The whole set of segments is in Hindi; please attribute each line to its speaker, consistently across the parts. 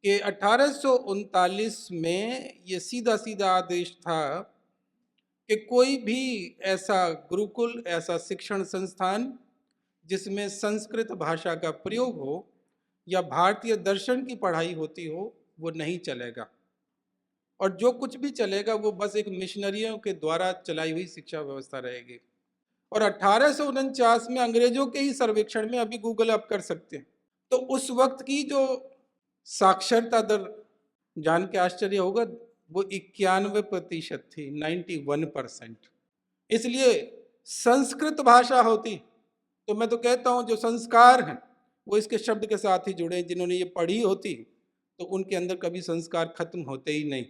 Speaker 1: कि 1839 में ये सीधा सीधा आदेश था कि कोई भी ऐसा गुरुकुल, ऐसा शिक्षण संस्थान जिसमें संस्कृत भाषा का प्रयोग हो या भारतीय दर्शन की पढ़ाई होती हो, वो नहीं चलेगा। और जो कुछ भी चलेगा वो बस एक मिशनरियों के द्वारा चलाई हुई शिक्षा व्यवस्था रहेगी। और 1849 में अंग्रेजों के ही सर्वेक्षण में, अभी गूगल आप कर सकते हैं, तो उस वक्त की जो साक्षरता दर, जान के आश्चर्य होगा, वो 91% थी, 91%। इसलिए संस्कृत भाषा होती तो मैं तो कहता हूं जो संस्कार हैं वो इसके शब्द के साथ ही जुड़े। जिन्होंने ये पढ़ी होती तो उनके अंदर कभी संस्कार खत्म होते ही नहीं।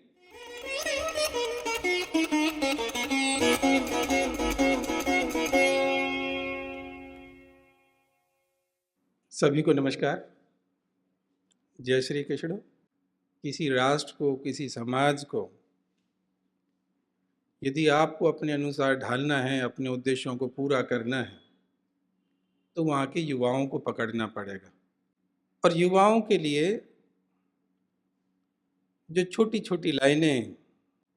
Speaker 1: सभी को नमस्कार, जय श्री कृष्ण। किसी राष्ट्र को, किसी समाज को यदि आपको अपने अनुसार ढालना है, अपने उद्देश्यों को पूरा करना है, तो वहाँ के युवाओं को पकड़ना पड़ेगा। और युवाओं के लिए जो छोटी छोटी लाइनें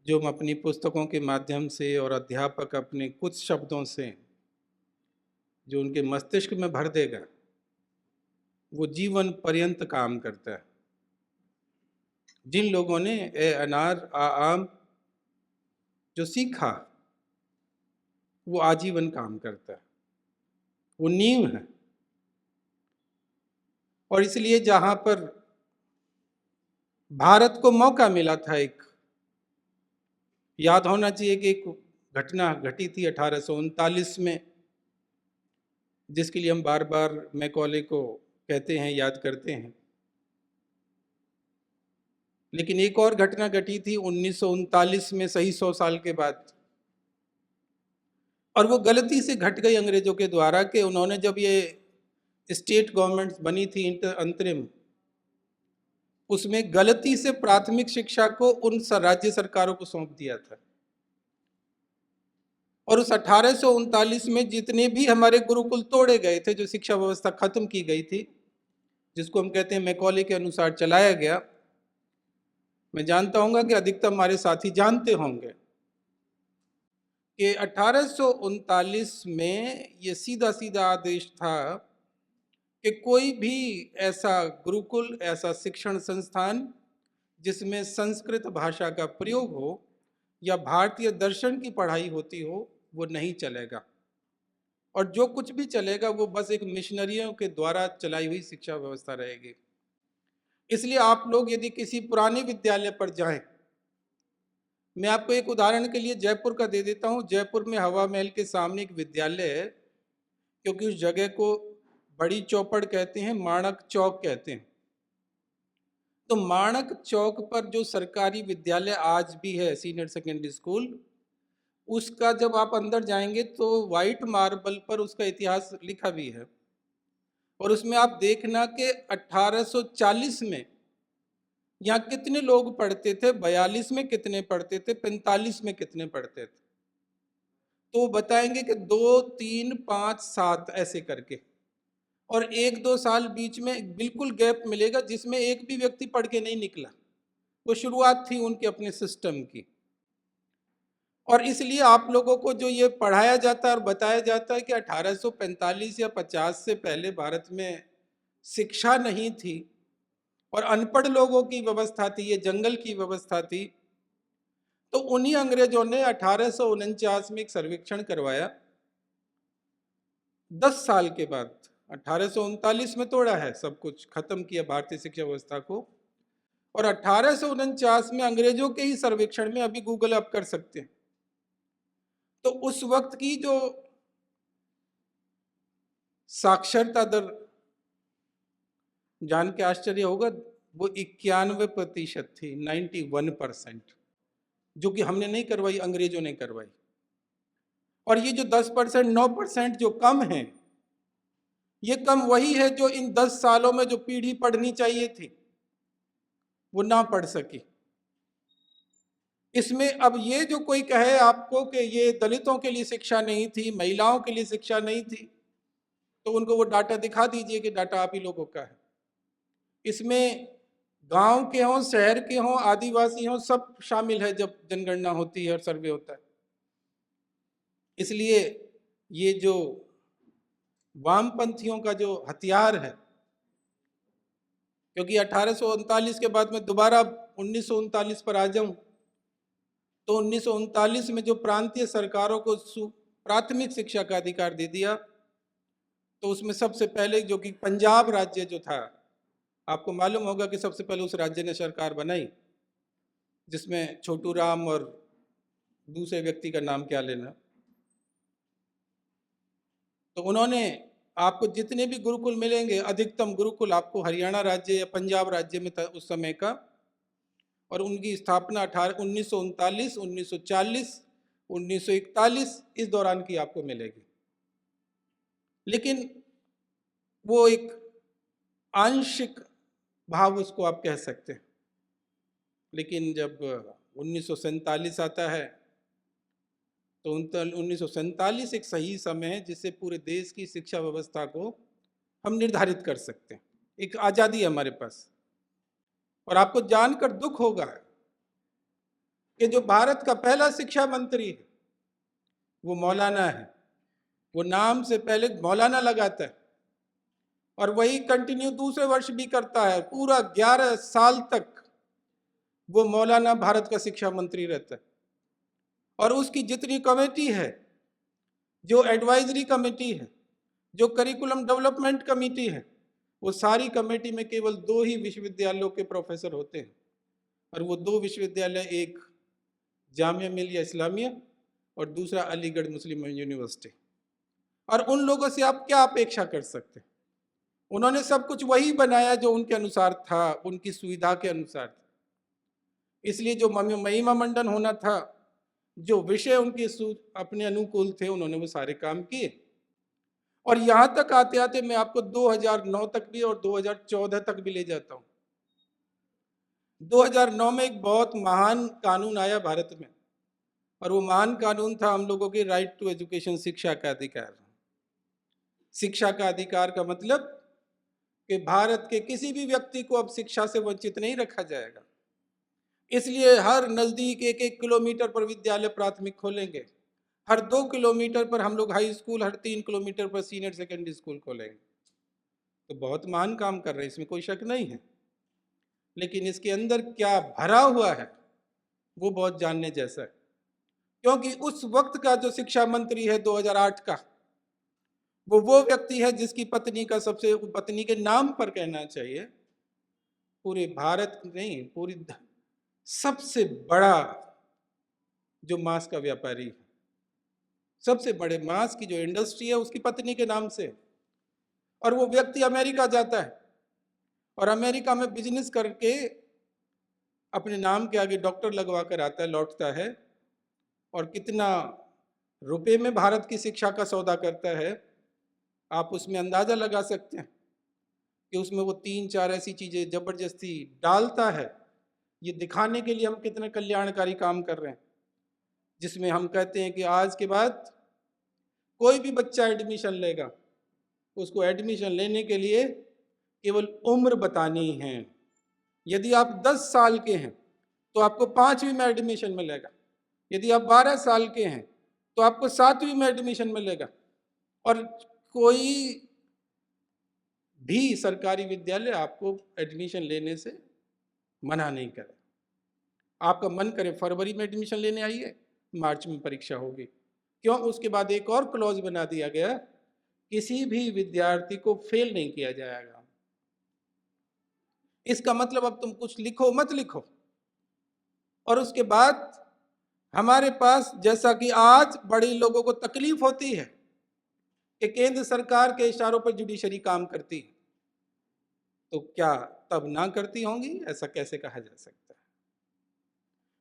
Speaker 1: जो हम अपनी पुस्तकों के माध्यम से और अध्यापक अपने कुछ शब्दों से जो उनके मस्तिष्क में भर देगा, वो जीवन पर्यंत काम करता है। जिन लोगों ने ए अनार आ आम जो सीखा, वो आजीवन काम करता है, वो नींव है। और इसलिए जहां पर भारत को मौका मिला था, एक याद होना चाहिए कि एक घटना घटी थी 1839 में, जिसके लिए हम बार बार मैकॉले को कहते हैं, याद करते हैं। लेकिन एक और घटना घटी थी 1939 में, सही 100 साल के बाद। और वो गलती से घट गई अंग्रेजों के द्वारा कि उन्होंने जब ये स्टेट गवर्नमेंट्स बनी थी अंतरिम, उसमें गलती से प्राथमिक शिक्षा को उन राज्य सरकारों को सौंप दिया था। और उस 1839 में जितने भी हमारे गुरुकुल तोड़े गए थे, जो शिक्षा व्यवस्था खत्म की गई थी, जिसको हम कहते हैं मैकॉले के अनुसार चलाया गया, मैं जानता हूंगा कि अधिकतर हमारे साथी जानते होंगे कि 1839 में ये सीधा सीधा आदेश था कि कोई भी ऐसा गुरुकुल, ऐसा शिक्षण संस्थान जिसमें संस्कृत भाषा का प्रयोग हो या भारतीय दर्शन की पढ़ाई होती हो, वो नहीं चलेगा। और जो कुछ भी चलेगा वो बस एक मिशनरियों के द्वारा चलाई हुई शिक्षा व्यवस्था रहेगी। इसलिए आप लोग यदि किसी पुराने विद्यालय पर जाएं, मैं आपको एक उदाहरण के लिए जयपुर का दे देता हूं। जयपुर में हवा महल के सामने एक विद्यालय है, क्योंकि उस जगह को बड़ी चौपड़ कहते हैं, माणक चौक कहते हैं। तो माणक चौक पर जो सरकारी विद्यालय आज भी है, सीनियर सेकेंडरी स्कूल, उसका जब आप अंदर जाएंगे तो वाइट मार्बल पर उसका इतिहास लिखा भी है। और उसमें आप देखना कि 1840 में यहाँ कितने लोग पढ़ते थे, 42 में कितने पढ़ते थे, 45 में कितने पढ़ते थे। तो वो बताएंगे कि 2, 3, 5, 7 ऐसे करके, और 1-2 साल बीच में बिल्कुल गैप मिलेगा जिसमें एक भी व्यक्ति पढ़ के नहीं निकला। वो शुरुआत थी उनके अपने सिस्टम की। और इसलिए आप लोगों को जो ये पढ़ाया जाता है और बताया जाता है कि 1845 या 50 से पहले भारत में शिक्षा नहीं थी और अनपढ़ लोगों की व्यवस्था थी, ये जंगल की व्यवस्था थी, तो उन्हीं अंग्रेजों ने 1849 में एक सर्वेक्षण करवाया। 10 साल के बाद 1839 में तोड़ा है, सब कुछ खत्म किया भारतीय शिक्षा व्यवस्था को। और 1849 में अंग्रेजों के ही सर्वेक्षण में, अभी गूगल आप कर सकते हैं, तो उस वक्त की जो साक्षरता दर, जान के आश्चर्य होगा, वो 91% थी, 91%, जो कि हमने नहीं करवाई, अंग्रेजों ने करवाई। और ये जो 10%, 9% जो कम है, ये कम वही है जो इन 10 सालों में जो पीढ़ी पढ़नी चाहिए थी वो ना पढ़ सकी। इसमें अब ये जो कोई कहे आपको कि ये दलितों के लिए शिक्षा नहीं थी, महिलाओं के लिए शिक्षा नहीं थी, तो उनको वो डाटा दिखा दीजिए कि डाटा आप ही लोगों का है। इसमें गांव के हों, शहर के हों, आदिवासी हों, सब शामिल है जब जनगणना होती है और सर्वे होता है। इसलिए ये जो वामपंथियों का जो हथियार है, क्योंकि 1839 के बाद मैं दोबारा 1939 पर आ जाऊं तो 1939 में जो प्रांतीय सरकारों को प्राथमिक शिक्षा का अधिकार दे दिया, तो उसमें सबसे पहले जो कि पंजाब राज्य जो था, आपको मालूम होगा कि सबसे पहले उस राज्य ने सरकार बनाई, जिसमें छोटू राम और दूसरे व्यक्ति का नाम क्या लेना, तो उन्होंने आपको जितने भी गुरुकुल मिलेंगे, अधिकतम गुरुकुल आपको हरियाणा राज्य या पंजाब राज्य में था उस समय का, और उनकी स्थापना 1939, 1940, 1941 इस दौरान की आपको मिलेगी। लेकिन वो एक आंशिक भाव उसको आप कह सकते हैं। लेकिन जब 1947 आता है तो 1947 एक सही समय है जिससे पूरे देश की शिक्षा व्यवस्था को हम निर्धारित कर सकते हैं। एक आज़ादी है हमारे पास। और आपको जानकर दुख होगा कि जो भारत का पहला शिक्षा मंत्री है वो मौलाना है। वो नाम से पहले मौलाना लगाता है और वही कंटिन्यू दूसरे वर्ष भी करता है। पूरा 11 साल तक वो मौलाना भारत का शिक्षा मंत्री रहता है। और उसकी जितनी कमेटी है, जो एडवाइजरी कमेटी है, जो करिकुलम डेवलपमेंट कमेटी है, वो सारी कमेटी में केवल 2 ही विश्वविद्यालयों के प्रोफेसर होते हैं। और वो 2 विश्वविद्यालय, एक जामिया मिलिया इस्लामिया और दूसरा अलीगढ़ मुस्लिम यूनिवर्सिटी। और उन लोगों से आप क्या अपेक्षा कर सकते हैं? उन्होंने सब कुछ वही बनाया जो उनके अनुसार था, उनकी सुविधा के अनुसार था। इसलिए जो महिमा मंडन होना था, जो विषय उनके अपने अनुकूल थे, उन्होंने वो सारे काम किए। और यहाँ तक आते आते मैं आपको 2009 तक भी और 2014 तक भी ले जाता हूँ। 2009 में एक बहुत महान कानून आया भारत में, और वो महान कानून था हम लोगों के राइट टू एजुकेशन, शिक्षा का अधिकार। शिक्षा का अधिकार का मतलब कि भारत के किसी भी व्यक्ति को अब शिक्षा से वंचित नहीं रखा जाएगा। इसलिए हर नज़दीक 1-1 किलोमीटर पर विद्यालय प्राथमिक खोलेंगे, हर 2 किलोमीटर पर हम लोग हाई स्कूल, हर 3 किलोमीटर पर सीनियर सेकेंडरी स्कूल खोलेंगे। तो बहुत महान काम कर रहे हैं, इसमें कोई शक नहीं है। लेकिन इसके अंदर क्या भरा हुआ है वो बहुत जानने जैसा है। क्योंकि उस वक्त का जो शिक्षा मंत्री है 2008 का, वो व्यक्ति है जिसकी पत्नी के नाम पर कहना चाहिए, पूरे भारत नहीं, पूरी सबसे बड़ा जो मांस का व्यापारी है, सबसे बड़े मांस की जो इंडस्ट्री है उसकी पत्नी के नाम से। और वो व्यक्ति अमेरिका जाता है और अमेरिका में बिजनेस करके अपने नाम के आगे डॉक्टर लगवा कर आता है, लौटता है, और कितना रुपए में भारत की शिक्षा का सौदा करता है आप उसमें अंदाजा लगा सकते हैं कि उसमें वो 3-4 ऐसी चीजें जबरदस्ती डालता है, ये दिखाने के लिए हम कितने कल्याणकारी काम कर रहे हैं, जिसमें हम कहते हैं कि आज के बाद कोई भी बच्चा एडमिशन लेगा, उसको एडमिशन लेने के लिए केवल उम्र बतानी है। यदि आप 10 साल के हैं तो आपको 5वीं में एडमिशन मिलेगा, यदि आप 12 साल के हैं तो आपको 7वीं में एडमिशन मिलेगा। और कोई भी सरकारी विद्यालय आपको एडमिशन लेने से मना नहीं करे। आपका मन करे फरवरी में एडमिशन लेने आइए, मार्च में परीक्षा होगी। क्यों? उसके बाद एक और क्लॉज बना दिया गया, किसी भी विद्यार्थी को फेल नहीं किया जाएगा। इसका मतलब अब तुम कुछ लिखो मत लिखो। और उसके बाद हमारे पास, जैसा कि आज बड़े लोगों को तकलीफ होती है कि केंद्र सरकार के इशारों पर जुडिशरी काम करती है, तो क्या तब ना करती होंगी? ऐसा कैसे कहा जा सकता है?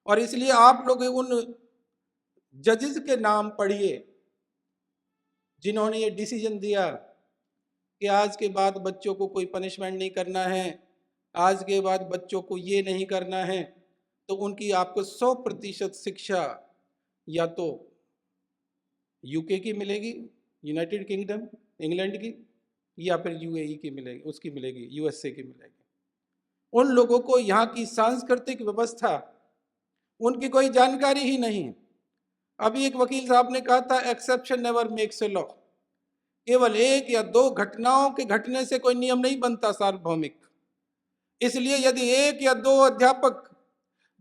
Speaker 1: और इसलिए आप लोग उन जजेस के नाम पढ़िए जिन्होंने ये डिसीजन दिया कि आज के बाद बच्चों को कोई पनिशमेंट नहीं करना है, आज के बाद बच्चों को ये नहीं करना है। तो उनकी आपको 100% शिक्षा या तो यूके की मिलेगी, यूनाइटेड किंगडम, इंग्लैंड की, या फिर यूएई की मिलेगी, उसकी मिलेगी, यूएसए की मिलेगी। उन लोगों को यहाँ की सांस्कृतिक व्यवस्था, उनकी कोई जानकारी ही नहीं है। अभी एक वकील साहब ने कहा था, exception never makes a law. केवल एक या दो घटनाओं के घटने से कोई नियम नहीं बनता सार्वभौमिक। इसलिए यदि एक या दो अध्यापक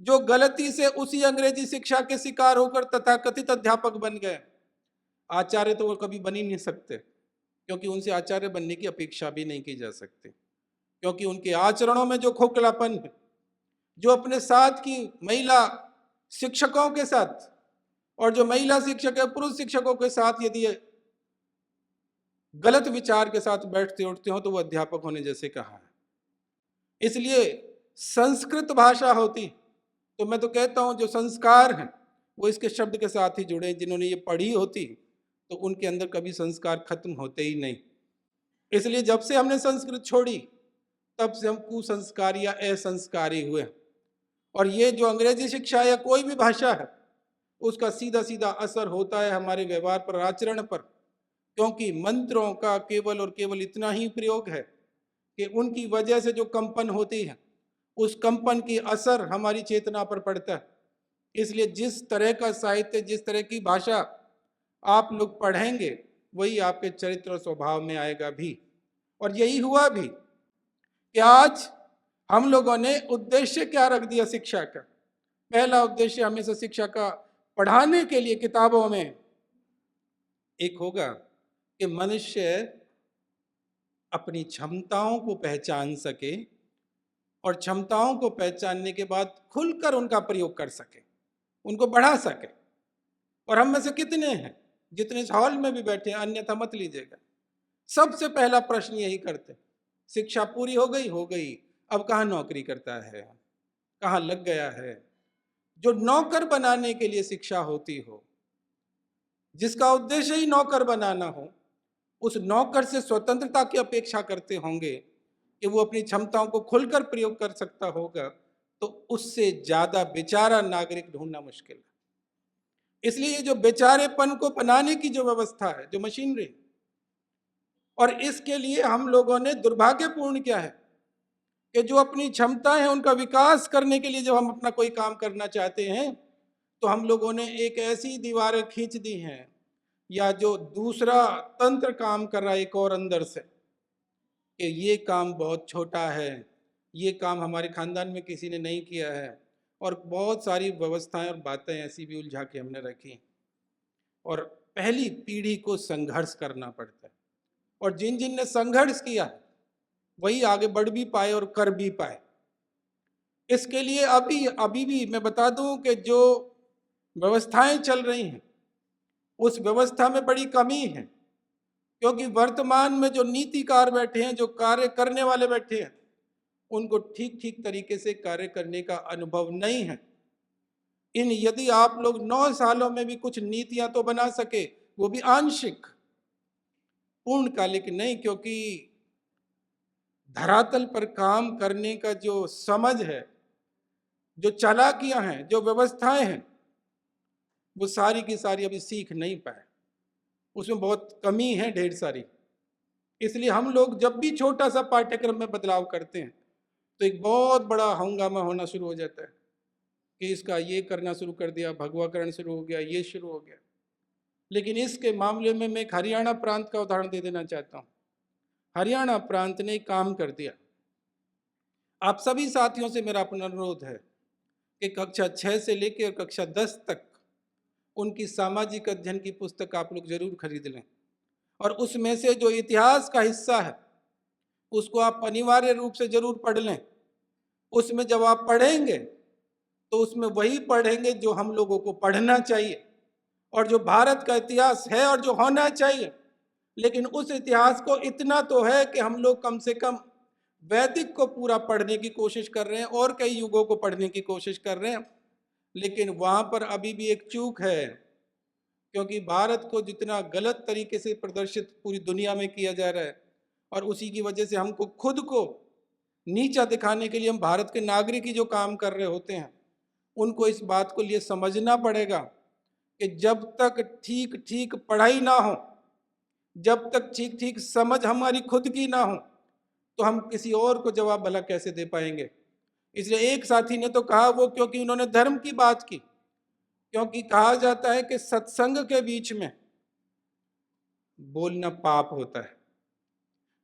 Speaker 1: जो गलती से उसी अंग्रेजी शिक्षा के शिकार होकर तथाकथित अध्यापक बन गए, आचार्य तो वो कभी बन ही नहीं सकते, क्योंकि उनसे आचार्य बनने की अपेक्षा भी नहीं की जा सकती, क्योंकि उनके आचरणों में जो खोखलापन है, जो अपने साथ की महिला शिक्षकों के साथ और जो महिला शिक्षक है पुरुष शिक्षकों के साथ यदि गलत विचार के साथ बैठते उठते हो तो वो अध्यापक होने जैसे कहा है। इसलिए संस्कृत भाषा होती तो मैं तो कहता हूं जो संस्कार हैं वो इसके शब्द के साथ ही जुड़े। जिन्होंने ये पढ़ी होती तो उनके अंदर कभी संस्कार खत्म होते ही नहीं। इसलिए जब से हमने संस्कृत छोड़ी तब से हम कुसंस्कारी या असंस्कारी हुए। और ये जो अंग्रेजी शिक्षा या कोई भी भाषा है उसका सीधा सीधा असर होता है हमारे व्यवहार पर, आचरण पर, क्योंकि मंत्रों का केवल और केवल इतना ही प्रयोग है कि उनकी वजह से जो कंपन होती है उस कंपन की असर हमारी चेतना पर पड़ता है। इसलिए जिस तरह का साहित्य, जिस तरह की भाषा आप लोग पढ़ेंगे वही आपके चरित्र और स्वभाव में आएगा भी। और यही हुआ भी कि आज हम लोगों ने उद्देश्य क्या रख दिया शिक्षा का। पहला उद्देश्य हमेशा शिक्षा का पढ़ाने के लिए किताबों में एक होगा कि मनुष्य अपनी क्षमताओं को पहचान सके और क्षमताओं को पहचानने के बाद खुलकर उनका प्रयोग कर सके, उनको बढ़ा सके। और हम में से कितने हैं जितने इस हॉल में भी बैठे हैं, अन्यथा मत लीजिएगा, सबसे पहला प्रश्न यही करते, शिक्षा पूरी हो गई, अब कहाँ नौकरी करता है, कहाँ लग गया है। जो नौकर बनाने के लिए शिक्षा होती हो, जिसका उद्देश्य ही नौकर बनाना हो, उस नौकर से स्वतंत्रता की अपेक्षा करते होंगे कि वो अपनी क्षमताओं को खुलकर प्रयोग कर सकता होगा, तो उससे ज्यादा बेचारा नागरिक ढूंढना मुश्किल है। इसलिए जो बेचारेपन को बनाने की जो व्यवस्था है, जो मशीनरी, और इसके लिए हम लोगों ने, दुर्भाग्यपूर्ण क्या है कि जो अपनी क्षमता है उनका विकास करने के लिए जब हम अपना कोई काम करना चाहते हैं तो हम लोगों ने एक ऐसी दीवारें खींच दी हैं या जो दूसरा तंत्र काम कर रहा है एक और अंदर से कि ये काम बहुत छोटा है, ये काम हमारे खानदान में किसी ने नहीं किया है, और बहुत सारी व्यवस्थाएं और बातें ऐसी भी उलझा के हमने रखी। और पहली पीढ़ी को संघर्ष करना पड़ता है, और जिन जिन ने संघर्ष किया वही आगे बढ़ भी पाए और कर भी पाए। इसके लिए अभी भी मैं बता दूं कि जो व्यवस्थाएं चल रही हैं उस व्यवस्था में बड़ी कमी है, क्योंकि वर्तमान में जो नीतिकार बैठे हैं, जो कार्य करने वाले बैठे हैं, उनको ठीक ठीक तरीके से कार्य करने का अनुभव नहीं है। यदि आप लोग 9 सालों में भी कुछ नीतियां तो बना सके, वो भी आंशिक, पूर्णकालिक नहीं, क्योंकि धरातल पर काम करने का जो समझ है, जो चालाकियां हैं, जो व्यवस्थाएं हैं, वो सारी की सारी अभी सीख नहीं पाए, उसमें बहुत कमी है, ढेर सारी। इसलिए हम लोग जब भी छोटा सा पाठ्यक्रम में बदलाव करते हैं तो एक बहुत बड़ा हंगामा होना शुरू हो जाता है कि इसका ये करना शुरू कर दिया, भगवाकरण शुरू हो गया, ये शुरू हो गया। लेकिन इसके मामले में मैं एक हरियाणा प्रांत का उदाहरण दे देना चाहता हूँ। हरियाणा प्रांत ने एक काम कर दिया। आप सभी साथियों से मेरा अपना अनुरोध है कि कक्षा 6 से लेकर कक्षा 10 तक उनकी सामाजिक अध्ययन की पुस्तक आप लोग जरूर खरीद लें, और उसमें से जो इतिहास का हिस्सा है उसको आप अनिवार्य रूप से जरूर पढ़ लें। उसमें जब आप पढ़ेंगे तो उसमें वही पढ़ेंगे जो हम लोगों को पढ़ना चाहिए और जो भारत का इतिहास है और जो होना चाहिए। लेकिन उस इतिहास को इतना तो है कि हम लोग कम से कम वैदिक को पूरा पढ़ने की कोशिश कर रहे हैं और कई युगों को पढ़ने की कोशिश कर रहे हैं, लेकिन वहाँ पर अभी भी एक चूक है, क्योंकि भारत को जितना गलत तरीके से प्रदर्शित पूरी दुनिया में किया जा रहा है, और उसी की वजह से हमको खुद को नीचा दिखाने के लिए हम भारत के नागरिक ही जो काम कर रहे होते हैं, उनको इस बात को लिए समझना पड़ेगा कि जब तक ठीक ठीक पढ़ाई ना हो, जब तक ठीक ठीक समझ हमारी खुद की ना हो, तो हम किसी और को जवाब भला कैसे दे पाएंगे। इसलिए एक साथी ने तो कहा, वो क्योंकि उन्होंने धर्म की बात की, क्योंकि कहा जाता है कि सत्संग के बीच में बोलना पाप होता है।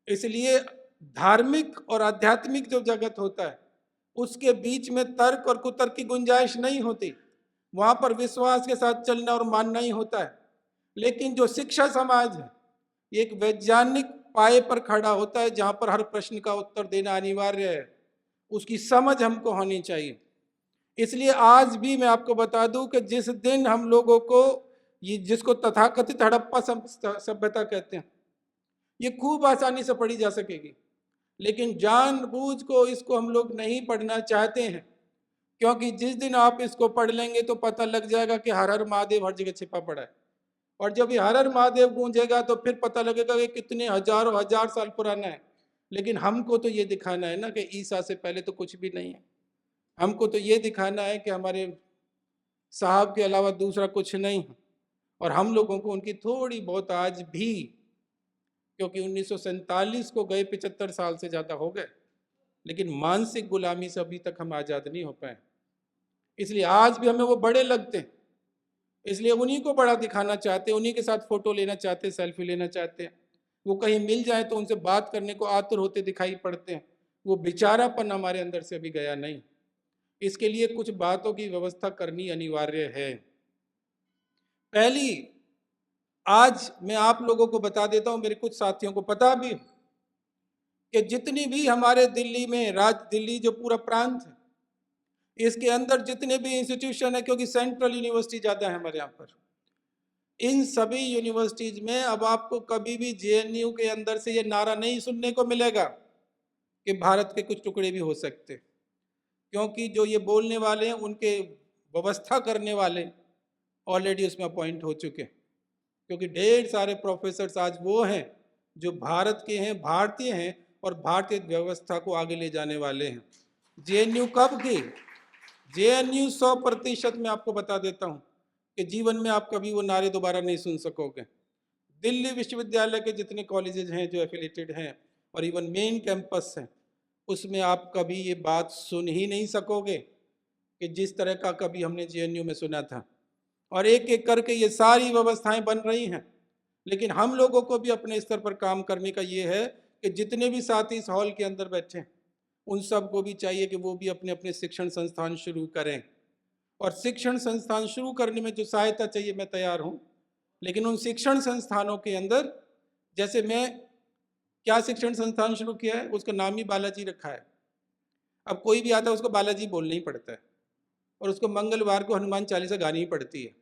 Speaker 1: इसलिए धार्मिक और आध्यात्मिक जो जगत होता है उसके बीच में तर्क और कुतर्क की गुंजाइश नहीं होती, वहां पर विश्वास के साथ चलना और मानना ही होता है। लेकिन जो शिक्षा समाज है ये एक वैज्ञानिक पाए पर खड़ा होता है, जहां पर हर प्रश्न का उत्तर देना अनिवार्य है, उसकी समझ हमको होनी चाहिए। इसलिए आज भी मैं आपको बता दूं कि जिस दिन हम लोगों को ये, जिसको तथाकथित हड़प्पा सभ्यता कहते हैं, ये खूब आसानी से पढ़ी जा सकेगी, लेकिन जानबूझ को इसको हम लोग नहीं पढ़ना चाहते हैं, क्योंकि जिस दिन आप इसको पढ़ लेंगे तो पता लग जाएगा कि हर हर महादेव हर जगह छिपा पड़ा है। और जब ये हर हर महादेव गूंजेगा तो फिर पता लगेगा कि कितने हजारों हजार साल पुराना है। लेकिन हमको तो ये दिखाना है ना कि ईसा से पहले तो कुछ भी नहीं है। हमको तो ये दिखाना है कि हमारे साहब के अलावा दूसरा कुछ नहीं है। और हम लोगों को उनकी थोड़ी बहुत आज भी, क्योंकि 1947 को गए 75 साल से ज़्यादा हो गए, लेकिन मानसिक गुलामी से अभी तक हम आज़ाद नहीं हो पाए। इसलिए आज भी हमें वो बड़े लगते हैं, इसलिए उन्हीं को बड़ा दिखाना चाहते हैं, उन्हीं के साथ फोटो लेना चाहते हैं, सेल्फी लेना चाहते हैं। वो कहीं मिल जाए तो उनसे बात करने को आतुर होते दिखाई पड़ते हैं। वो बेचारापन हमारे अंदर से अभी गया नहीं। इसके लिए कुछ बातों की व्यवस्था करनी अनिवार्य है। पहली, आज मैं आप लोगों को बता देता हूं, मेरे कुछ साथियों को पता भी कि जितनी भी हमारे दिल्ली में, दिल्ली जो पूरा प्रांत है, इसके अंदर जितने भी इंस्टीट्यूशन है, क्योंकि सेंट्रल यूनिवर्सिटी ज़्यादा है हमारे यहाँ पर, इन सभी यूनिवर्सिटीज में अब आपको कभी भी जेएनयू के अंदर से ये नारा नहीं सुनने को मिलेगा कि भारत के कुछ टुकड़े भी हो सकते, क्योंकि जो ये बोलने वाले हैं उनके व्यवस्था करने वाले ऑलरेडी उसमें अपॉइंट हो चुके हैं। क्योंकि ढेर सारे प्रोफेसर्स आज वो हैं जो भारत के हैं, भारतीय हैं और भारतीय व्यवस्था को आगे ले जाने वाले हैं। जेएनयू कब की? जेएनयू 100% मैं आपको बता देता हूँ कि जीवन में आप कभी वो नारे दोबारा नहीं सुन सकोगे। दिल्ली विश्वविद्यालय के जितने कॉलेजेस हैं जो एफिलेटेड हैं और इवन मेन कैंपस हैं, उसमें आप कभी ये बात सुन ही नहीं सकोगे कि जिस तरह का कभी हमने जेएनयू में सुना था। और एक एक करके ये सारी व्यवस्थाएं बन रही हैं, लेकिन हम लोगों को भी अपने स्तर पर काम करने का ये है कि जितने भी साथी इस हॉल के अंदर बैठे हैं उन सबको भी चाहिए कि वो भी अपने अपने शिक्षण संस्थान शुरू करें। और शिक्षण संस्थान शुरू करने में जो सहायता चाहिए मैं तैयार हूँ, लेकिन उन शिक्षण संस्थानों के अंदर, जैसे मैं क्या शिक्षण संस्थान शुरू किया है, उसका नाम ही बालाजी रखा है। अब कोई भी आता है उसको बालाजी बोलना ही पड़ता है, और उसको मंगलवार को हनुमान चालीसा गानी ही पड़ती है,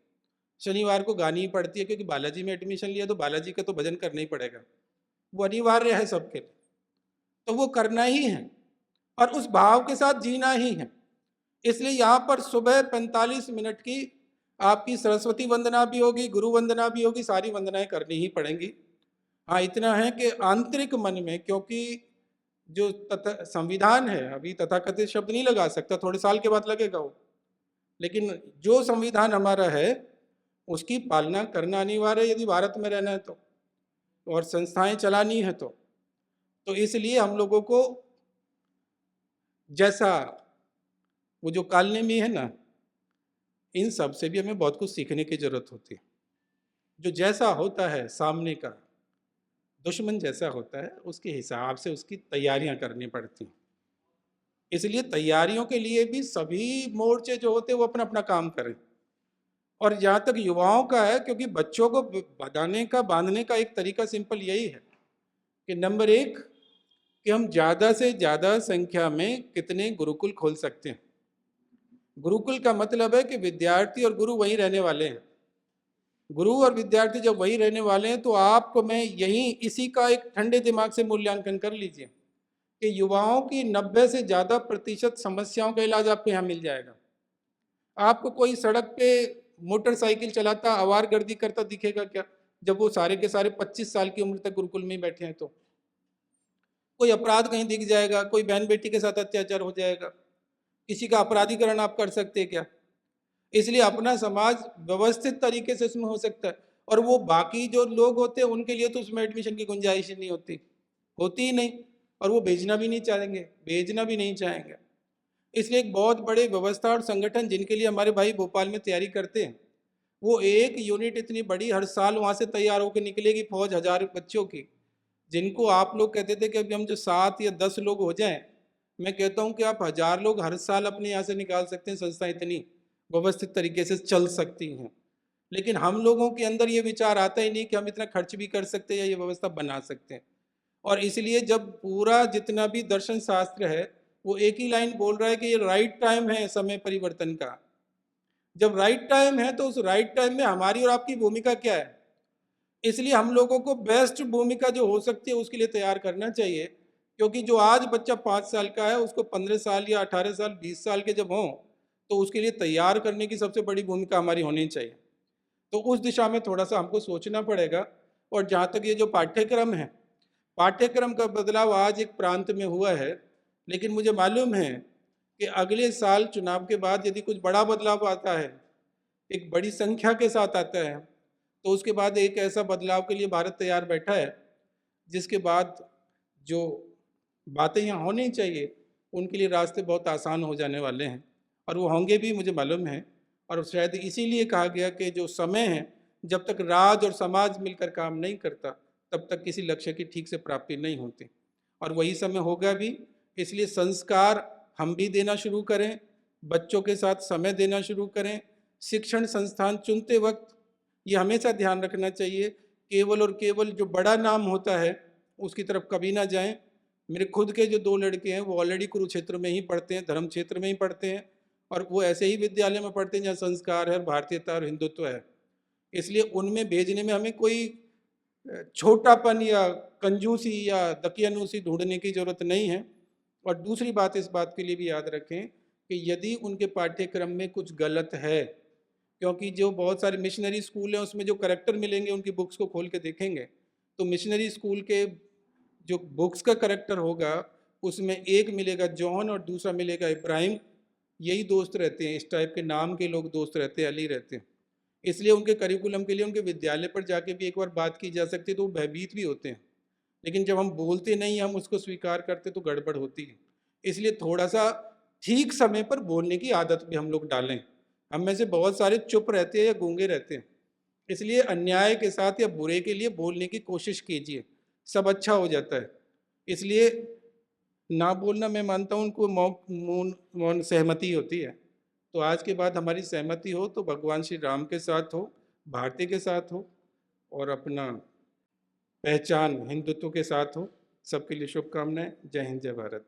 Speaker 1: शनिवार को गानी ही पड़ती है, क्योंकि बालाजी में एडमिशन लिया तो बालाजी का तो भजन करना ही पड़ेगा, वो अनिवार्य है सबके, तो वो करना ही है और उस भाव के साथ जीना ही है। इसलिए यहाँ पर सुबह 45 मिनट की आपकी सरस्वती वंदना भी होगी, गुरु वंदना भी होगी, सारी वंदनाएं करनी ही पड़ेंगी। हाँ, इतना है कि आंतरिक मन में, क्योंकि जो संविधान है, अभी तथाकथित शब्द नहीं लगा सकता, थोड़े साल के बाद लगेगा वो, लेकिन जो संविधान हमारा है उसकी पालना करना अनिवार्य है यदि भारत में रहना है तो, और संस्थाएं चलानी है तो इसलिए हम लोगों को, जैसा वो जो कालने में है ना, इन सब से भी हमें बहुत कुछ सीखने की जरूरत होती है। जो जैसा होता है सामने का दुश्मन जैसा होता है, उसके हिसाब से उसकी तैयारियां करनी पड़ती हैं। इसलिए तैयारियों के लिए भी सभी मोर्चे जो होते हैं वो अपना अपना काम करें। और जहाँ तक युवाओं का है, क्योंकि बच्चों को बताने का, बांधने का एक तरीका सिंपल यही है कि नंबर 1 कि हम ज़्यादा से ज़्यादा संख्या में कितने गुरुकुल खोल सकते हैं। गुरुकुल का मतलब है कि विद्यार्थी और गुरु वहीं रहने वाले हैं। गुरु और विद्यार्थी जब वहीं रहने वाले हैं तो आपको मैं यहीं इसी का एक ठंडे दिमाग से मूल्यांकन कर लीजिए कि युवाओं की 90 से ज़्यादा प्रतिशत समस्याओं का इलाज आपको यहाँ मिल जाएगा। आपको कोई सड़क पे मोटरसाइकिल चलाता आवारगर्दी करता दिखेगा क्या, जब वो सारे के सारे 25 साल की उम्र तक गुरुकुल में ही बैठे हैं? तो कोई अपराध कहीं दिख जाएगा, कोई बहन बेटी के साथ अत्याचार हो जाएगा, किसी का अपराधीकरण आप कर सकते हैं क्या? इसलिए अपना समाज व्यवस्थित तरीके से इसमें हो सकता है, और वो बाकी जो लोग होते हैं उनके लिए तो उसमें एडमिशन की गुंजाइश ही नहीं होती ही नहीं, और वो भेजना भी नहीं चाहेंगे, भेजना भी नहीं चाहेंगे। इसलिए एक बहुत बड़े व्यवस्था और संगठन जिनके लिए हमारे भाई भोपाल में तैयारी करते हैं, वो एक यूनिट इतनी बड़ी हर साल वहाँ से तैयार होकर निकलेगी, फौज 1000 बच्चों की, जिनको आप लोग कहते थे कि अभी हम जो 7 या 10 लोग हो जाएं, मैं कहता हूं कि आप 1000 लोग हर साल अपने यहाँ से निकाल सकते हैं। संस्था इतनी व्यवस्थित तरीके से चल सकती हैं, लेकिन हम लोगों के अंदर ये विचार आता ही नहीं कि हम इतना खर्च भी कर सकते हैं या ये व्यवस्था बना सकते हैं। और इसलिए जब पूरा जितना भी दर्शन शास्त्र है वो एक ही लाइन बोल रहा है कि ये राइट टाइम है समय परिवर्तन का। जब राइट टाइम है तो उस राइट टाइम में हमारी और आपकी भूमिका क्या है? इसलिए हम लोगों को बेस्ट भूमिका जो हो सकती है उसके लिए तैयार करना चाहिए, क्योंकि जो आज बच्चा 5 साल का है उसको 15 साल या 18 साल 20 साल के जब हों तो उसके लिए तैयार करने की सबसे बड़ी भूमिका हमारी होनी चाहिए। तो उस दिशा में थोड़ा सा हमको सोचना पड़ेगा। और जहाँ तक ये जो पाठ्यक्रम है, पाठ्यक्रम का बदलाव आज एक प्रांत में हुआ है, लेकिन मुझे मालूम है कि अगले साल चुनाव के बाद यदि कुछ बड़ा बदलाव आता है, एक बड़ी संख्या के साथ आता है, तो उसके बाद एक ऐसा बदलाव के लिए भारत तैयार बैठा है जिसके बाद जो बातें यहाँ होनी चाहिए उनके लिए रास्ते बहुत आसान हो जाने वाले हैं, और वो होंगे भी, मुझे मालूम है। और शायद इसीलिए कहा गया कि जो समय है, जब तक राज और समाज मिलकर काम नहीं करता तब तक किसी लक्ष्य की ठीक से प्राप्ति नहीं होती, और वही समय होगा भी। इसलिए संस्कार हम भी देना शुरू करें, बच्चों के साथ समय देना शुरू करें। शिक्षण संस्थान चुनते वक्त ये हमेशा ध्यान रखना चाहिए, केवल और केवल जो बड़ा नाम होता है उसकी तरफ कभी ना जाएं। मेरे खुद के जो 2 लड़के हैं वो ऑलरेडी कुरुक्षेत्र में ही पढ़ते हैं, धर्म क्षेत्र में ही पढ़ते हैं, और वो ऐसे ही विद्यालय में पढ़ते हैं जहाँ संस्कार है, भारतीयता और हिंदुत्व है। इसलिए उनमें भेजने में हमें कोई छोटापन या कंजूसी या दकियानूसी ढूंढने की जरूरत नहीं है। और दूसरी बात इस बात के लिए भी याद रखें कि यदि उनके पाठ्यक्रम में कुछ गलत है, क्योंकि जो बहुत सारे मिशनरी स्कूल हैं उसमें जो करेक्टर मिलेंगे उनकी बुक्स को खोल के देखेंगे तो मिशनरी स्कूल के जो बुक्स का करेक्टर होगा उसमें एक मिलेगा जॉन और दूसरा मिलेगा इब्राहिम। यही दोस्त रहते हैं, इस टाइप के नाम के लोग दोस्त रहते हैं, अली रहते हैं। इसलिए उनके करिकुलम के लिए उनके विद्यालय पर जाके भी एक बार बात की जा सकती है तो वो भयभीत भी होते हैं, लेकिन जब हम बोलते नहीं, हम उसको स्वीकार करते तो गड़बड़ होती है। इसलिए थोड़ा सा ठीक समय पर बोलने की आदत भी हम लोग डालें। हम में से बहुत सारे चुप रहते हैं या गूंगे रहते हैं, इसलिए अन्याय के साथ या बुरे के लिए बोलने की कोशिश कीजिए, सब अच्छा हो जाता है। इसलिए ना बोलना, मैं मानता हूँ उनको मौन मौन सहमति होती है। तो आज के बाद हमारी सहमति हो तो भगवान श्री राम के साथ हो, भारती के साथ हो, और अपना पहचान हिंदुत्व के साथ हो। सबके लिए शुभकामनाएं। जय हिंद, जय भारत।